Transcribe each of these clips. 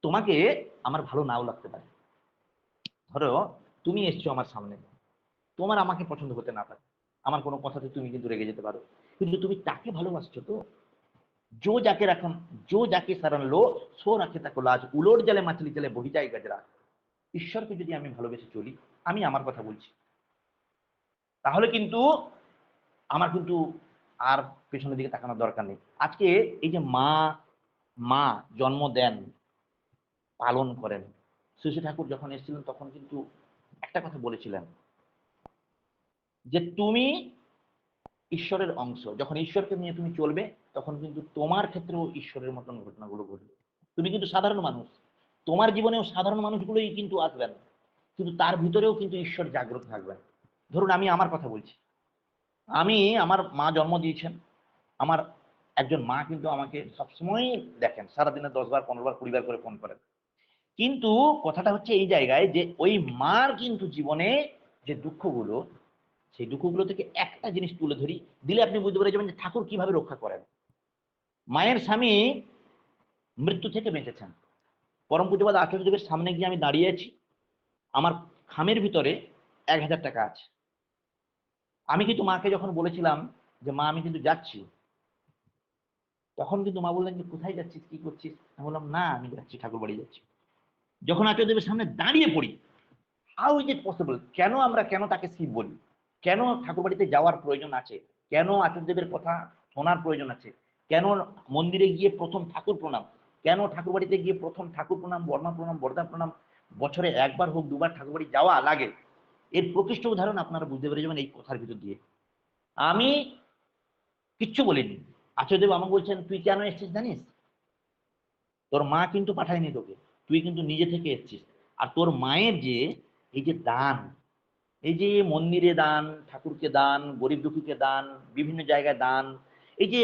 তোমাকে আমার ভালো নাও লাগতে পারে। ধরো তুমি এসছো আমার সামনে, তোমার আমাকে পছন্দ হতে না পারে, আমার কোনো কথাতে তুমি কিন্তু রেগে যেতে পারো, কিন্তু তুমি তাকে ভালোবাসছো তো। जो जाके रखम जो जाके शरण लो सो রাখে তাকে লাজ, উলোর জলে মাছলি জলে বহি যায় গজরা। ঈশ্বরকে যদি আমি ভালোবেসে চলি, আমি আমার কথা বলছি, তাহলে কিন্তু আমার কিন্তু আর পেছনের দিকে তাকানোর দরকার নেই। আজকে এই যে মা মা জন্ম দেন, পালন করেন, শ্রী ঠাকুর যখন এসেছিলেন তখন কিন্তু একটা কথা বলেছিলেন যে তুমি ঈশ্বরের অংশ, যখন ঈশ্বরকে নিয়ে তুমি চলবে তখন কিন্তু তোমার ক্ষেত্রেও ঈশ্বরের মতন ঘটনাগুলো ঘটবে। তুমি কিন্তু সাধারণ মানুষ, তোমার জীবনেও সাধারণ মানুষগুলোই কিন্তু আসবেন, কিন্তু তার ভিতরেও কিন্তু ঈশ্বর জাগ্রত থাকবেন। ধরুন আমি আমার কথা বলছি, আমি আমার মা জন্ম দিয়েছেন, আমার একজন মা কিন্তু আমাকে সবসময় দেখেন, সারাদিনে 10 বার 15 বার 20 বার করে ফোন করেন। কিন্তু কথাটা হচ্ছে এই জায়গায় যে ওই মার কিন্তু জীবনে যে দুঃখগুলো, সেই দুঃখগুলো থেকে একটা জিনিস তুলে ধরি, দিলে আপনি বুঝতে পেরে যাবেন যে ঠাকুর কিভাবে রক্ষা করেন। মায়ের স্বামী মৃত্যু থেকে বেঁচেছেন, পরম পূজ্যপাদ আচার্যদেবের সামনে গিয়ে আমি দাঁড়িয়ে আছি, আমার খামের ভিতরে 1000 টাকা আছে। আমি কিন্তু মাকে যখন বলেছিলাম যে মা আমি কিন্তু যাচ্ছি, তখন কিন্তু মা বললেন যে কোথায় যাচ্ছিস, কি করছিস? আমি বললাম না আমি যাচ্ছি, ঠাকুর বাড়ি যাচ্ছি। যখন আচার্যদেবের সামনে দাঁড়িয়ে পড়ি, হাউ ইজ ইট পসিবল, কেন তাকে শিব বলি, কেন ঠাকুর বাড়িতে যাওয়ার প্রয়োজন আছে, কেন আচার্যদেবের কথা শোনার প্রয়োজন আছে, কেন মন্দিরে গিয়ে প্রথম ঠাকুর প্রণাম, কেন ঠাকুর বাড়িতে গিয়ে প্রথম ঠাকুর প্রণাম, বর্মা প্রণাম, বর্দা প্রণাম, বছরে একবার হোক দুবার ঠাকুর বাড়ি যাওয়া লাগে, এর প্রকৃষ্ট উদাহরণ আপনারা বুঝতে পেরে যাবেন এই কথার ভিতর দিয়ে। আমি কিচ্ছু বলিনি, আচার্যদেব আমাকে বলছেন তুই কেন এসেছিস জানিস, তোর মা কিন্তু পাঠায়নি তোকে, তুই কিন্তু নিজে থেকে এসেছিস। আর তোর মায়ের যে এই যে দান, এই যে মন্দিরে দান, ঠাকুরকে দান, গরিব দুঃখীকে দান, বিভিন্ন জায়গায় দান, এই যে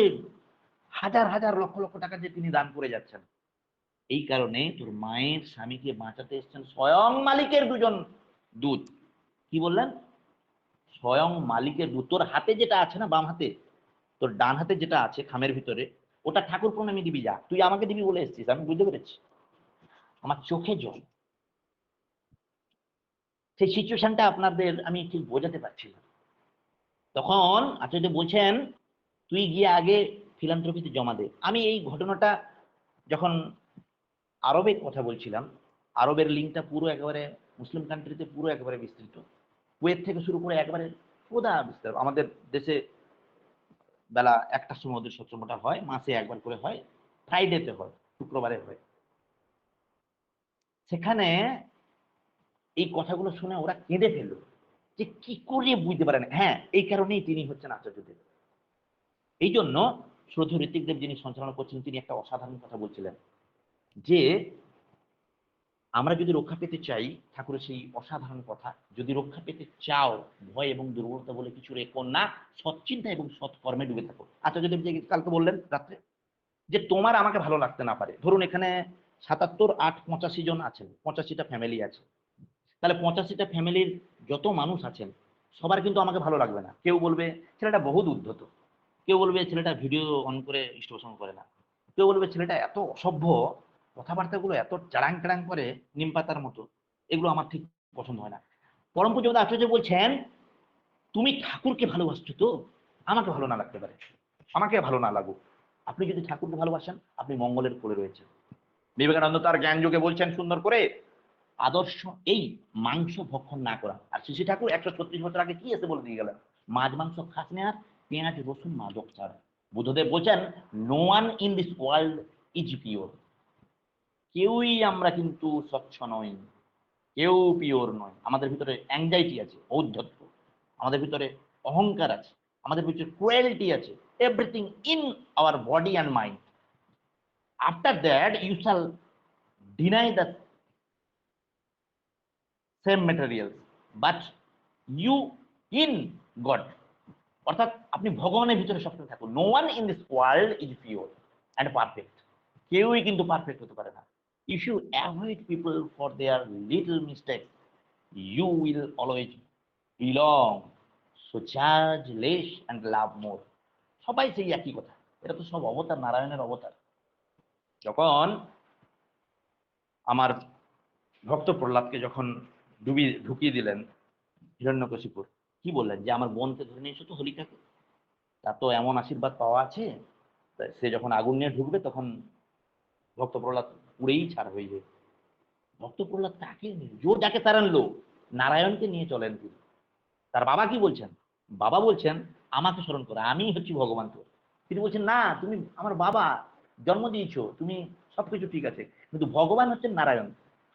হাজার হাজার লক্ষ লক্ষ টাকা যে তিনি দান করে যাচ্ছেন, এই কারণে তোর মায়ের স্বামীকে বাঁচাতে এসেছেন স্বয়ং মালিকের দুজন দূত। কি বললেন? স্বয়ং মালিকের দূত। তোর হাতে যেটা আছে না, বাম হাতে, তোর ডান হাতে যেটা আছে খামের ভিতরে, ওটা ঠাকুর প্রণামী দিবি, যা, তুই আমাকে দিবি বলে এসেছিস, আমি বুঝতে পেরেছি। আমার চোখে জল। সেই সিচুয়েশনটা আপনাদের আমি ঠিক বোঝাতে পারছি না। তখন আচার্য বলছেন তুই গিয়ে আগে ফিলান্থ্রপিতে জমা দে। আমি এই ঘটনাটা যখন আরবের কথা বলছিলাম, আরবের লিঙ্কটা পুরো একেবারে মুসলিম কান্ট্রিতে পুরো একেবারে বিস্তৃত, কুয়েত থেকে শুরু করে একেবারে পুরো বিস্তার। আমাদের দেশে বেলা 1টার সময় ওদের সৎসঙ্গটা হয়, মাসে একবার করে হয়, ফ্রাইডেতে হয়, শুক্রবারে হয়। সেখানে এই কথাগুলো শুনে ওরা কেঁদে ফেললো, যে কি করে বুঝতে পারেন। হ্যাঁ, এই কারণেই তিনি হচ্ছেন আচার্যদেব। এই জন্য শ্রদ্ধেয় ঋত্বিক দেব যিনি সঞ্চালনা করছিলেন, তিনি একটা অসাধারণ কথা বলছিলেন যে আমরা যদি রক্ষা পেতে চাই, ঠাকুরের সেই অসাধারণ কথা, যদি রক্ষা পেতে চাও ভয় এবং দুর্বলতা বলে কিছু রেখো না, সৎচিন্তা এবং সৎকর্মে ডুবে থাকো। আচার্যদেব যে কালকে বললেন রাত্রে যে তোমার আমাকে ভালো লাগতে না পারে, ধরুন এখানে 77, 8, 85 জন আছেন, 85টা ফ্যামিলি আছে, তাহলে 85টা ফ্যামিলির যত মানুষ আছেন সবার কিন্তু আমাকে ভালো লাগবে না। কেউ বলবে ছেলেটা বহুত উদ্ধত, কেউ বলবে ছেলেটা ভিডিও অন করে স্টোসন করে না, কেউ বলবে ছেলেটা এত অসভ্য, কথাবার্তাগুলো এত চাড়াং চাড়াং করে নিম পাতার মতো, এগুলো আমার ঠিক পছন্দ হয় না। পরম পূজ্য আচার্য বলছেন তুমি ঠাকুরকে ভালোবাসছো তো, আমাকে ভালো না লাগতে পারে, আমাকে ভালো না লাগুক, আপনি যদি ঠাকুরকে ভালোবাসেন আপনি মঙ্গলের কোলে রয়েছেন। বিবেকানন্দ তার জ্ঞান যোগে বলছেন সুন্দর করে, আদর্শ এই মাংস ভক্ষণ না করা। আর শ্রী ঠাকুর 136 বছর আগে কি এসে বলে দিয়ে গেলেন, মাছ মাংস খাস না, আর পেঁয়াজ রসুন মাদক ছাড়। বুদ্ধদেব বলছেন no one in this world is pure. কেউই আমরা কিন্তু স্বচ্ছ নই, কেউ পিওর নয়। আমাদের ভিতরে অ্যাংজাইটি আছে, ঔদ্ধত্য, আমাদের ভিতরে অহংকার আছে, আমাদের ভিতরে ক্রুয়েলিটি আছে, everything in our body and mind. After that you shall deny the same material, but you in God. অর্থাৎ আপনি ভগবানের ভিতরে সবসময় থাকুন। No one in this world is pure and perfect. কেউই কিন্তু পারফেক্ট হতে পারে না। If you avoid people for their little mistake, you will always belong. So জাজ লেস অ্যান্ড লাভ মোর। সবাই সেই একই কথা, এটা তো সব অবতার, নারায়ণের অবতার। যখন আমার ভক্ত প্রহ্লাদকে যখন ঢুকিয়ে দিলেন হিরণ্যকশিপুর, কি বললেন যে আমার বোনকে ধরে নিয়ে এসো তো হোলিকাকে, তার তো এমন আশীর্বাদ পাওয়া আছে, সে যখন আগুন নিয়ে ঢুকবে তখন ভক্ত প্রহ্লাদ পুড়েই ছাড় হয়ে যাবে। ভক্ত প্রহ্লাদ কাকে যাকে তার আনলো, নারায়ণকে নিয়ে চলেন তিনি। তার বাবা কি বলছেন? বাবা বলছেন আমাকে স্মরণ করো, আমি হচ্ছি ভগবান তোর। তিনি বলছেন না, তুমি আমার বাবা, জন্ম দিয়েছো তুমি, সবকিছু ঠিক আছে, কিন্তু ভগবান হচ্ছেন নারায়ণ।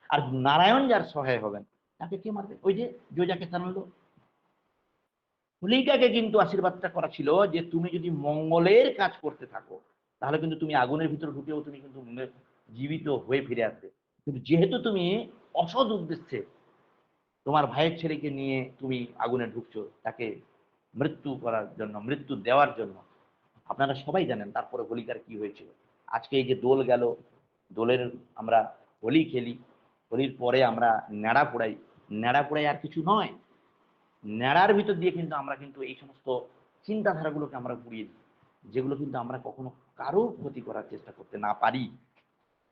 আর নারায়ণ যার সহায় হবেন তাকে কে মারবে? ওই যে যাকে তাড়ালো হোলিকাকে কিন্তু আশীর্বাদটা করা ছিল যে তুমি যদি মঙ্গলের কাজ করতে থাকো তাহলে কিন্তু তুমি আগুনের ভিতরে ঢুকেও তুমি কিন্তু জীবিত হয়ে ফিরে আসবে। কিন্তু যেহেতু তুমি অসৎ উদ্দেশ্যে তোমার ভাইয়ের ছেলেকে নিয়ে তুমি আগুনে ঢুকছো তাকে মৃত্যু করার জন্য, মৃত্যু দেওয়ার জন্য, আপনারা সবাই জানেন তারপরে হোলিকার কি হয়েছিল। আজকে এই যে দোল গেল, দোলের আমরা হোলি খেলি, হোলির পরে আমরা ন্যাড়া পোড়াই, ন্যাড়া পোড়াই আর কিছু নয়, ন্যাড়ার ভিতর দিয়ে কিন্তু আমরা কিন্তু এই সমস্ত চিন্তাধারাগুলোকে আমরা পুড়িয়ে দিই, যেগুলো কিন্তু আমরা কখনো কারো ক্ষতি করার চেষ্টা করতে না পারি।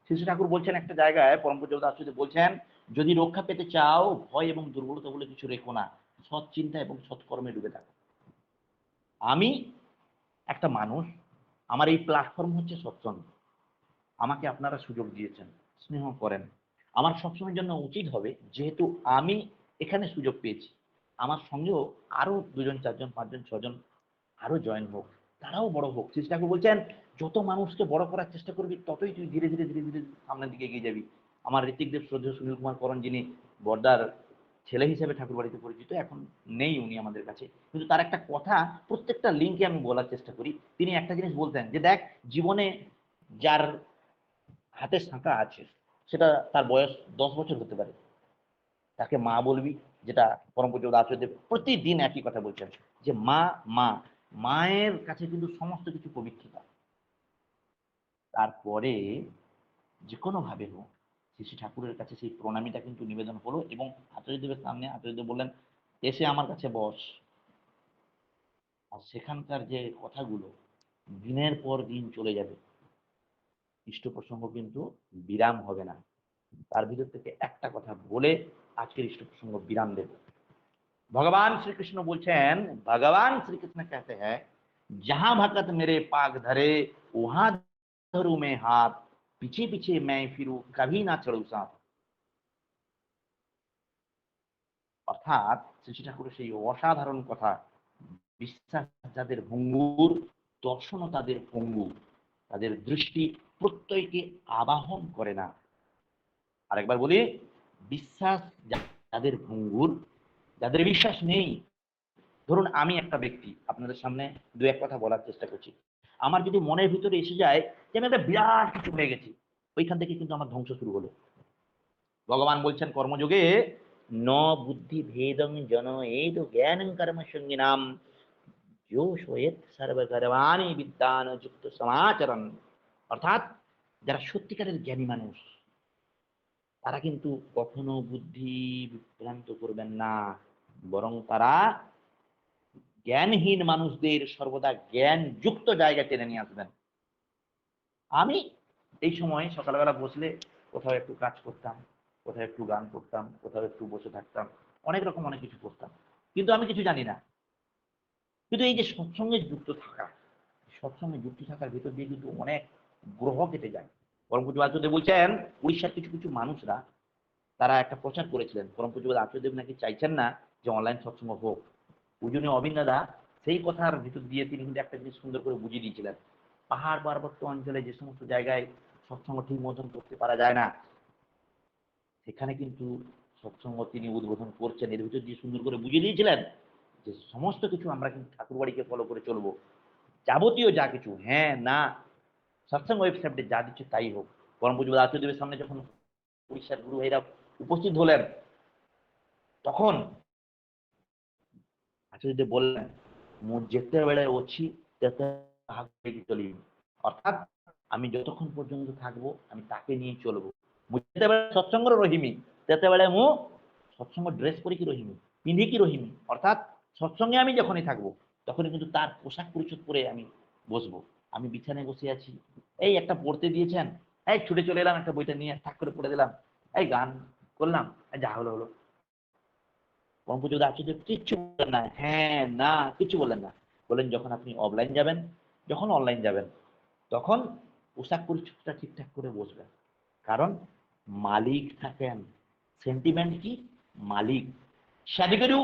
শ্রী ঠাকুর বলছেন একটা জায়গায়, পরম পূজ্য দাসজি বলছেন, যদি রক্ষা পেতে চাও ভয় এবং দুর্বলতা বলে কিছু রেখো না, সৎ চিন্তা এবং সৎকর্মে ডুবে থাকো। আমি একটা মানুষ, আমার এই প্ল্যাটফর্ম হচ্ছে সৎসঙ্গ, আমাকে আপনারা সুযোগ দিয়েছেন, স্নেহ করেন, আমার সবসময়ের জন্য উচিত হবে যেহেতু আমি এখানে সুযোগ পেয়েছি, আমার সঙ্গেও আরো দুজন চারজন পাঁচজন ছজন আরো জয়েন হোক, তারাও বড় হোক। শ্রী ঠাকুর বলছেন যত মানুষকে বড় করার চেষ্টা করবি ততই তুই ধীরে ধীরে ধীরে ধীরে সামনের দিকে এগিয়ে যাবি। আমার ঋত্বিকদেব শ্রদ্ধেয় সুনীল কুমার করণ, যিনি বর্দার ছেলে হিসেবে ঠাকুর বাড়িতে পরিচিত, এখন নেই উনি আমাদের কাছে, কিন্তু তার একটা কথা প্রত্যেকটা লিঙ্কে আমি বলার চেষ্টা করি। তিনি একটা জিনিস বলতেন যে দেখ, জীবনে যার হাতে শাঁখা আছে সেটা তার বয়স 10 বছর হতে পারে, তাকে মা বলবি, যেটা পরম পূজ্য আচার্যদেব প্রতিদিন একই কথা বলছেন যে মা, মা, মায়ের কাছে কিন্তু সমস্ত কিছু পবিত্রতা। তারপরে যে কোনো ভাবে হোক শ্রী ঠাকুরের কাছে সেই প্রণামীটা কিন্তু নিবেদন হলো, এবং আচার্যদেবের সামনে আচার্যদেব বললেন এসে আমার কাছে বস। আর সেখানকার যে কথাগুলো দিনের পর দিন চলে যাবে, ইষ্ট প্রসঙ্গ কিন্তু বিরাম হবে না। তার ভিতর থেকে একটা কথা বলে আজকের ইষ্ট প্রসঙ্গ বিরাম দেব। भगवान श्री कृष्ण बोलছেন, भगवान श्री कृष्ण कहते हैं जहां भगत मेरे पाग धरे वहां धरू मैं हाथ, पीछे पीछे मैं फिरू कभी ना चढ़ू साथ। অর্থাৎ শ্রী ঠাকুরের সেই অসাধারণ কথা, বিশ্বাস যাদের ভঙ্গুর, দর্শনও তাদের ভঙ্গুর, তাদের দৃষ্টি প্রত্যয়কে আবাহন করে না। আরেকবার বলি, বিশ্বাস যাদের ভঙ্গুর, যাদের বিশ্বাস নেই, ধরুন আমি একটা ব্যক্তি আপনাদের সামনে দু এক কথা বলার চেষ্টা করছি, আমার যদি মনের ভিতরে এসে যায় যে আমি একটা বিরাট কিছু হয়ে গেছি, ওইখান থেকে কিন্তু আমার ধ্বংস শুরু হলো। ভগবান বলছেন কর্মযোগে ন বুদ্ধি ভেদং জন এদ জ্ঞান কর্ম সঙ্গী নাম जो শোয়েত সর্বকর্মাণি বিদ্যান যুক্ত সমাচরণ। অর্থাৎ যারা সত্যিকারের জ্ঞানী মানুষ তারা কিন্তু কখনো বুদ্ধি বিভ্রান্ত করবেন না, বরং তারা জ্ঞানহীন মানুষদের সর্বদা জ্ঞান যুক্ত জায়গা টেনে নিয়ে আসবেন। আমি এই সময় সকালবেলা বসলে কোথাও একটু কাজ করতাম, কোথাও একটু গান করতাম, কোথাও একটু বসে থাকতাম, অনেক রকম অনেক কিছু করতাম, কিন্তু আমি কিছু জানি না। কিন্তু এই যে সৎসঙ্গে যুক্ত থাকা, সৎসঙ্গে যুক্ত থাকার ভিতর দিয়ে কিন্তু অনেক গ্রহ কেটে যায়। পরম পূজ্য আচার্যদেব বলছেন উড়িষ্যার কিছু কিছু মানুষরা তারা একটা প্রচার করেছিলেন, পরম পূজ্য আচার্যদেব নাকি চাইছেন না যে অনলাইন সৎসঙ্গ হোক, ওই জন্য অবিন দাদা সেই কথার ভিতর দিয়ে তিনি কিন্তু একটা জিনিস সুন্দর করে বুঝিয়ে দিয়েছিলেন। পাহাড় পার্বত্য অঞ্চলে যে সমস্ত জায়গায় সৎসঙ্গ ঠিক মতন করতে পারা যায় না, সেখানে কিন্তু সৎসঙ্গ তিনি উদ্বোধন করছেন, এর ভিতর দিয়ে সুন্দর করে বুঝিয়ে দিয়েছিলেন যে সমস্ত কিছু আমরা কিন্তু ঠাকুর বাড়িকে ফলো করে চলবো, যাবতীয় যা কিছু হ্যাঁ না সৎসঙ্গ ওয়েবসাইটে যা দিচ্ছে তাই হোক। পরম পূজ্য আচার্যদেবের সামনে যখন উড়িষ্যার গুরু ভাইরা উপস্থিত হলেন, তখন আচার্যদেব বললেন ମୁଁ ଯେତେବେଳେ ଅଛି তেতে কাহাকে চলিবি। অর্থাৎ আমি যতক্ষণ পর্যন্ত থাকবো আমি তাকে নিয়ে চলবো। ମୁଁ ଯେତେବେଳେ ସତ୍ସଙ୍ଗରେ ରହିମି তেତେବେଳେ ମୁଁ সৎসঙ্গ ড্রেস পরে কি রহিমি, পিঁধে কি রহিমি, অর্থাৎ সৎসঙ্গে আমি যখনই থাকবো তখনই কিন্তু তার পোশাক পরিচ্ছদ পরে আমি বসবো। আমি বিছানায় বসে আছি, এই একটা পড়তে দিয়েছেন, এই ছুটে চলে এলাম একটা বইটা নিয়ে ঠাক করে পড়ে দিলাম, এই গান করলাম, যা হলো হলো। পরম পূজ্য আচার্য কিচ্ছু বললেন না, হ্যাঁ না কিচ্ছু বললেন না। বললেন যখন আপনি অফলাইন যাবেন, যখন অনলাইন যাবেন, তখন পোশাক পরিচ্ছদটা ঠিকঠাক করে বসবেন। কারণ মালিক থাকেন। সেন্টিমেন্ট কি? মালিক। Sadhguru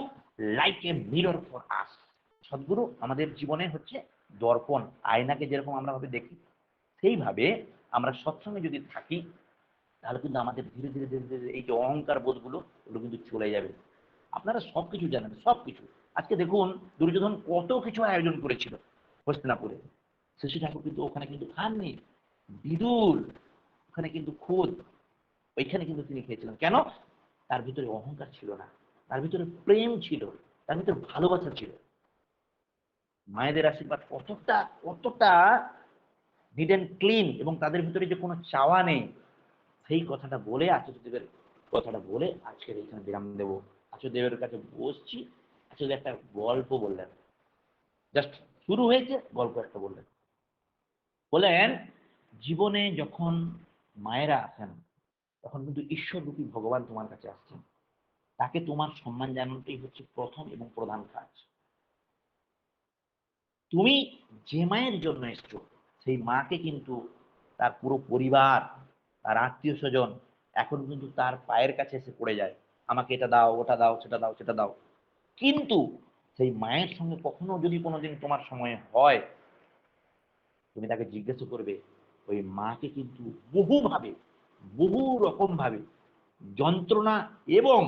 like a mirror for us. Sadhguru আমাদের জীবনে হচ্ছে দর্পণ, আয়নাকে যেরকম আমরা ভাবে দেখি, সেইভাবে আমরা সৎসঙ্গে যদি থাকি, তাহলে কিন্তু আমাদের ধীরে ধীরে ধীরে ধীরে এই যে অহংকার বোধগুলো, ওগুলো কিন্তু চলে যাবে। আপনারা সবকিছু জানেন, সবকিছু। আজকে দেখুন দুর্যোধন কত কিছু আয়োজন করেছিল হস্তিনাপুরে, শশী ঠাকুর কিন্তু ওখানে কিন্তু খাননি। বিদুর ওখানে কিন্তু খোদ, ওইখানে কিন্তু তিনি খেয়েছিলেন। কেন? তার ভিতরে অহংকার ছিল না, তার ভিতরে প্রেম ছিল, তার ভিতরে ভালোবাসা ছিল। মায়েদের আশীর্বাদ কতটা কতটা নিড অ্যান্ড ক্লিন, এবং তাদের ভিতরে যে কোনো চাওয়া নেই, সেই কথাটা বলে আচার্যদেবের কথাটা বলে আজকের এখানে বিরাম দেবো। আচার্যদেবের কাছে বসছি, আচার্য একটা গল্প বললেন। জাস্ট শুরু হয়েছে, গল্প একটা বললেন। বলেন জীবনে যখন মায়েরা আসেন, তখন কিন্তু ঈশ্বররূপী ভগবান তোমার কাছে আসছেন। তাকে তোমার সম্মান জানানোটাই হচ্ছে প্রথম এবং প্রধান কাজ। তুমি যে মায়ের জন্য এসছো, সেই মাকে কিন্তু তার পুরো পরিবার, তার আত্মীয় স্বজন এখন কিন্তু তার পায়ের কাছে এসে পড়ে যায়, আমাকে এটা দাও, ওটা দাও, সেটা দাও, সেটা দাও। কিন্তু সেই মায়ের সঙ্গে কখনো যদি কোনোদিন তোমার সময় হয়, তুমি তাকে জিজ্ঞাসা করবে, ওই মাকে কিন্তু বহুভাবে, বহু রকম ভাবে যন্ত্রণা এবং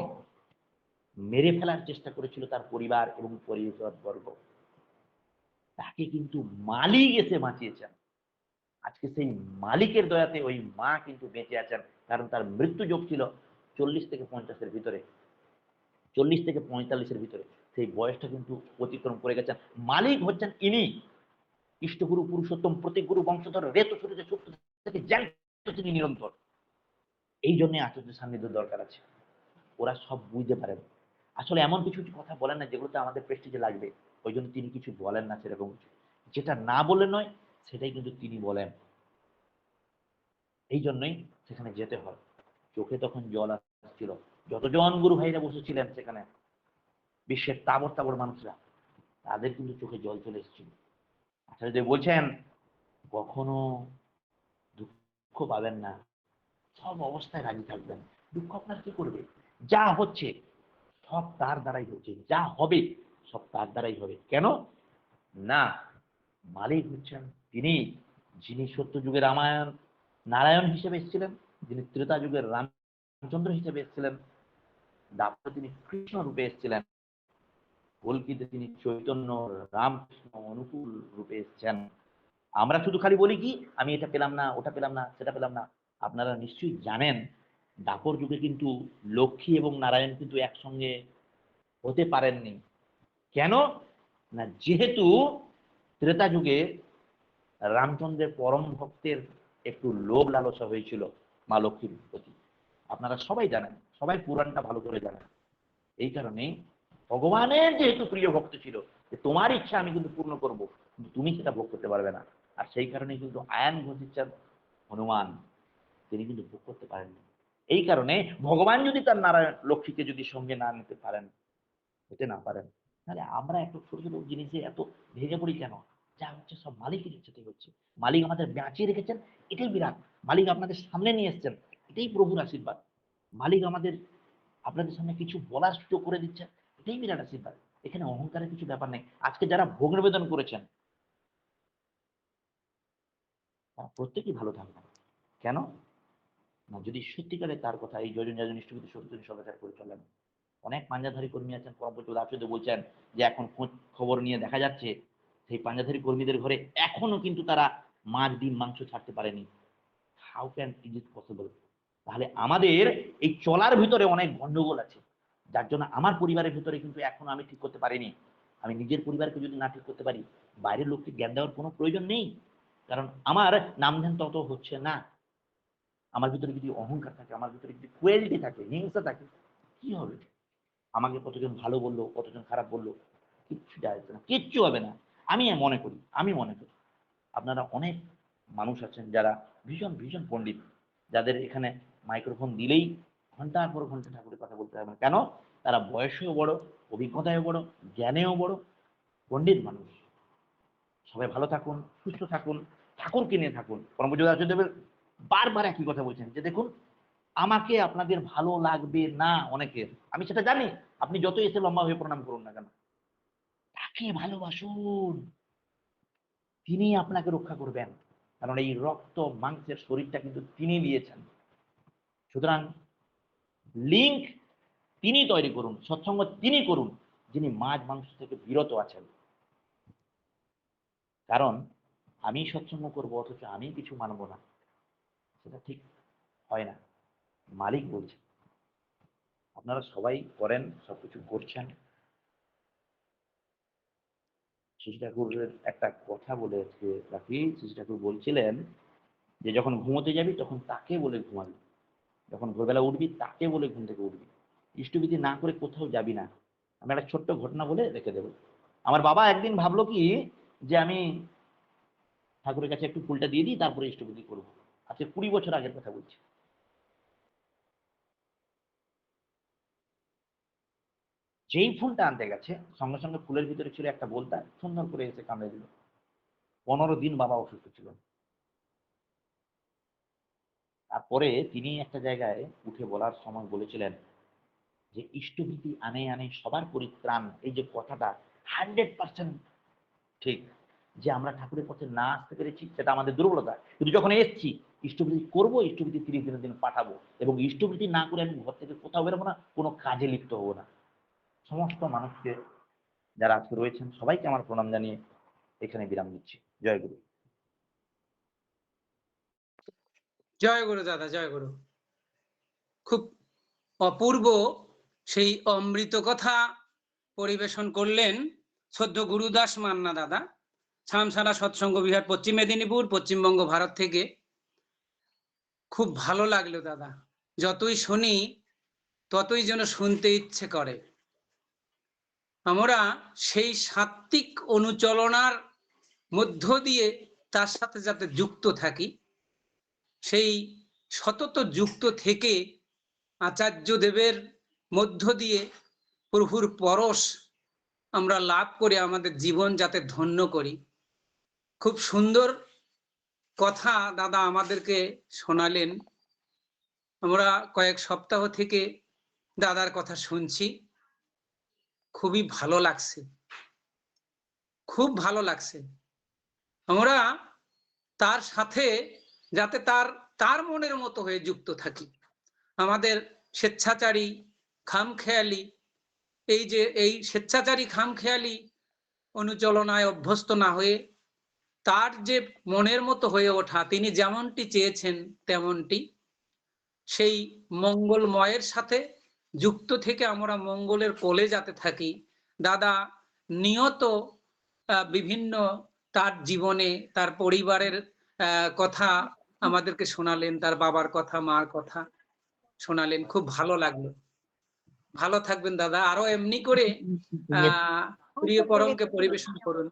মেরে ফেলার চেষ্টা করেছিল তার পরিবার এবং পরিবার বর্গ। তাকে কিন্তু মালিক এসে বাঁচিয়েছেন। আজকে সেই মালিকের দয়াতে ওই মা কিন্তু বেঁচে আছেন। কারণ তার মৃত্যু যোগ ছিল 40 থেকে 50-এর ভিতরে, 40 থেকে 45-এর ভিতরে। সেই বয়সটা কিন্তু অতিক্রম করে গেছেন। মালিক হচ্ছেন ইনি, ইষ্টগুরু পুরুষোত্তম প্রতীক গুরু বংশধর রেত শুরুতে সত্য থেকে জ্যান্ত তিনি নিরন্তর। এই জন্য আচার্য সান্নিধ্য দরকার আছে। ওরা সব বুঝতে পারেন। আসলে এমন কিছু কিছু কথা বলেন না যেগুলোতে আমাদের প্রেস্টিজে লাগবে, ওই জন্য তিনি কিছু বলেন না সেরকম কিছু। যেটা না বলে নয়, সেটাই কিন্তু তিনি বলেন। এই জন্যই সেখানে যেতে হয়। চোখে তখন জল আসছিল, যতজন গুরু ভাইরা বসেছিলেন সেখানে, বিশ্বের তাবর তাবর মানুষরা, তাদের কিন্তু চোখে জল চলে এসেছিল। আচার্য বলছেন কখনো দুঃখ পাবেন না, সব অবস্থায় রাজি থাকবেন। দুঃখ আপনার কি করবে? যা হচ্ছে সব তার দ্বারাই হচ্ছে, যা হবে সব তার দ্বারাই হবে। কেন না? মালিক হচ্ছেন তিনি, যিনি সত্য যুগের রামায়ণ নারায়ণ হিসেবে এসেছিলেন, যিনি ত্রেতা যুগের রামচন্দ্র হিসেবে এসেছিলেন, দ্বাপরে তিনি কৃষ্ণ রূপে এসেছিলেন, কলকিতে তিনি চৈতন্য রামকৃষ্ণ অনুকূল রূপে এসেছেন। আমরা শুধু খালি বলি কি, আমি এটা পেলাম না, ওটা পেলাম না, সেটা পেলাম না। আপনারা নিশ্চয়ই জানেন দাপর যুগে কিন্তু লক্ষ্মী এবং নারায়ণ কিন্তু একসঙ্গে হতে পারেননি। কেন না? যেহেতু ত্রেতা যুগে রামচন্দ্রের পরম ভক্তের একটু লোভ লালসা হয়েছিল মা লক্ষ্মীর প্রতি। আপনারা সবাই জানেন, সবাই পুরাণটা ভালো করে জানেন। এই কারণে ভগবানের যেহেতু প্রিয় ভক্ত ছিল, যে তোমার ইচ্ছা আমি কিন্তু পূর্ণ করব, কিন্তু তুমি সেটা ভোগ করতে পারবে না। আর সেই কারণে কিন্তু আয়ান ঘটিচ্ছেন হনুমান, তিনি কিন্তু ভোগ করতে পারেননি। এই কারণে ভগবান যদি তার নারায়ণ লক্ষ্মীকে যদি সঙ্গে না নিতে পারেন, হতে না পারেন, তাহলে আমরা এত ছোট ছোট জিনিসে এত ভেঙে পড়ি কেন? যা হচ্ছে সব মালিকের ইচ্ছাতেই হচ্ছে। মালিক আমাদের বাঁচিয়ে রেখেছেন, এটাই বিরাট। মালিক আপনাদের সামনে নিয়ে এসছেন, এটাই প্রভুর আশীর্বাদ। মালিক আমাদের আপনাদের সামনে কিছু বলার সুযোগ করে দিচ্ছেন, এটাই বিরাট আশীর্বাদ। এখানে অহংকারের কিছু ব্যাপার নেই। আজকে যারা ভোগ নিবেদন করেছেন, তারা প্রত্যেকেই ভালো থাকবেন। কেন না? যদি সত্যিকারে তার কথা এই যোজন যাজন ইষ্টবিধি সত্যি সদাচার করে চলেন। অনেক পাঞ্জাধারী কর্মী আছেন, পরমপূজ্য দাসদেব বলছেন যে এখন খবর নিয়ে দেখা যাচ্ছে সেই পাঞ্জাধারী কর্মীদের ঘরে এখনো কিন্তু তারা মাছ ডিম মাংস ছাড়তে পারেনি। How can is it possible? তাহলে আমাদের এই চলার ভিতরে অনেক গন্ডগোল আছে, যার জন্য আমার পরিবারের ভিতরে কিন্তু এখনো আমি ঠিক করতে পারিনি। আমি নিজের পরিবারকে যদি না ঠিক করতে পারি, বাইরের লোককে জ্ঞান দেওয়ার কোনো প্রয়োজন নেই। কারণ আমার নাম ধ্যান তত হচ্ছে না। আমার ভিতরে যদি অহংকার থাকে, আমার ভিতরে যদি ক্রুয়েলটি থাকে, হিংসা থাকে, কি হবে? আমাকে কতজন ভালো বললো, কতজন খারাপ বললো, কিচ্ছু যায় আসে না, কিচ্ছু হবে না। আমি মনে করি আপনারা অনেক মানুষ আছেন যারা ভীষণ ভীষণ পণ্ডিত, যাদের এখানে মাইক্রোফোন দিলেই ঘন্টার পর ঘন্টা ঠাকুরের কথা বলতে পারবেন। কেন? তারা বয়সেও বড়, অভিজ্ঞতায়ও বড়, জ্ঞানেও বড়, পণ্ডিত মানুষ। সবাই ভালো থাকুন, সুস্থ থাকুন, ঠাকুরকে নিয়ে থাকুন। পরম পূজ্য আচার্যদেব বারবার একই কথা বলছেন যে দেখুন, আমাকে আপনাদের ভালো লাগবে না অনেকের, আমি সেটা জানি। আপনি যতই এসে লম্বা হয়ে প্রণাম করুন না কেন, তাকে ভালোবাসুন, তিনি আপনাকে রক্ষা করবেন। কারণ এই রক্ত মাংসের শরীরটা কিন্তু তিনি দিয়েছেন। সুতরাং লিঙ্ক তিনি তৈরি করুন, সৎসঙ্গ তিনি করুন, যিনি মাছ মাংস থেকে বিরত আছেন। কারণ আমি সৎসঙ্গ করবো অথচ আমি কিছু মানব না, সেটা ঠিক হয় না। মালিক বলছে, আপনারা সবাই করেন, সবকিছু করছেন। শ্রী ঠাকুরের একটা কথা বলে আজকে রাখি। শ্রী ঠাকুর বলছিলেন যে যখন ঘুমোতে যাবি তখন তাকে বলে ঘুমাবি, যখন ভোরবেলা উঠবি তাকে বলে ঘুম থেকে উঠবি, ইষ্টবিধি না করে কোথাও যাবি না। আমি একটা ছোট্ট ঘটনা বলে রেখে দেব। আমার বাবা একদিন ভাবলো কি যে আমি ঠাকুরের কাছে একটু ফুলটা দিয়ে দিই, তারপরে ইষ্টবিধি করবো। আজকে 20 বছর আগের কথা বলছি। যেই ফুলটা আনতে গেছে, সঙ্গে সঙ্গে ফুলের ভিতরে ছিল একটা বোলতা, সুন্দর করে এসে কামড়ে দিল। 15 দিন বাবা অসুস্থ ছিলেন। তারপরে তিনি একটা জায়গায় উঠে বলার সময় বলেছিলেন যে ইষ্টভীতি আনে আনে সবার পরিত্রাণ। এই যে কথাটা 100% ঠিক, যে আমরা ঠাকুরের পথে না আসতে পেরেছি সেটা আমাদের দুর্বলতা, কিন্তু যখন এসছি ইষ্টভীতি করবো, ইষ্টভীতি 30 দিনের দিন পাঠাবো, এবং ইষ্টভীতি না করে আমি ঘর থেকে কোথাও বেরোবো না, কোনো কাজে লিপ্ত হবো না। সমস্ত মানুষকে যারা আজকে রয়েছেন সবাইকে আমার প্রণাম জানিয়ে এখানে বিরাম দিচ্ছি। জয় গুরু। জয় গুরু দাদা, জয় গুরু। খুব অপূর্ব সেই অমৃত কথা পরিবেশন করলেন সদ্য গুরুদাস মান্না দাদা, ছামসারা সৎসঙ্গ বিহার, পশ্চিম মেদিনীপুর, পশ্চিমবঙ্গ, ভারত থেকে। খুব ভালো লাগলো দাদা, যতই শুনি ততই যেন শুনতে ইচ্ছে করে। আমরা সেই সাত্ত্বিক অনুচলনার মধ্য দিয়ে তার সাথে যাতে যুক্ত থাকি, সেই সতত যুক্ত থেকে আচার্যদেবের মধ্য দিয়ে প্রভুর পরশ আমরা লাভ করে আমাদের জীবন যাতে ধন্য করি। খুব সুন্দর কথা দাদা আমাদেরকে শোনালেন। আমরা কয়েক সপ্তাহ থেকে দাদার কথা শুনছি, খুবই ভালো লাগছে, খুব ভালো লাগছে। আমরা তার সাথে যাতে তার মনের মতো হয়ে যুক্ত থাকি। আমাদের স্বেচ্ছাচারী খামখেয়ালি, এই স্বেচ্ছাচারী খামখেয়ালি অনুচলনায় অভ্যস্ত না হয়ে তার যে মনের মতো হয়ে ওঠা, তিনি যেমনটি চেয়েছেন তেমনটি, সেই মঙ্গলময়ের সাথে যুক্ত থেকে আমরা মঙ্গলের কোলে যাতে থাকি। দাদা নিয়ত বিভিন্ন তার জীবনে তার পরিবারের কথা আমাদেরকে শোনালেন, তার বাবার কথা, মার কথা শোনালেন। খুব ভালো লাগলো। ভালো থাকবেন দাদা, আরো এমনি করে প্রিয় পরমকে পরিবেশন করুন।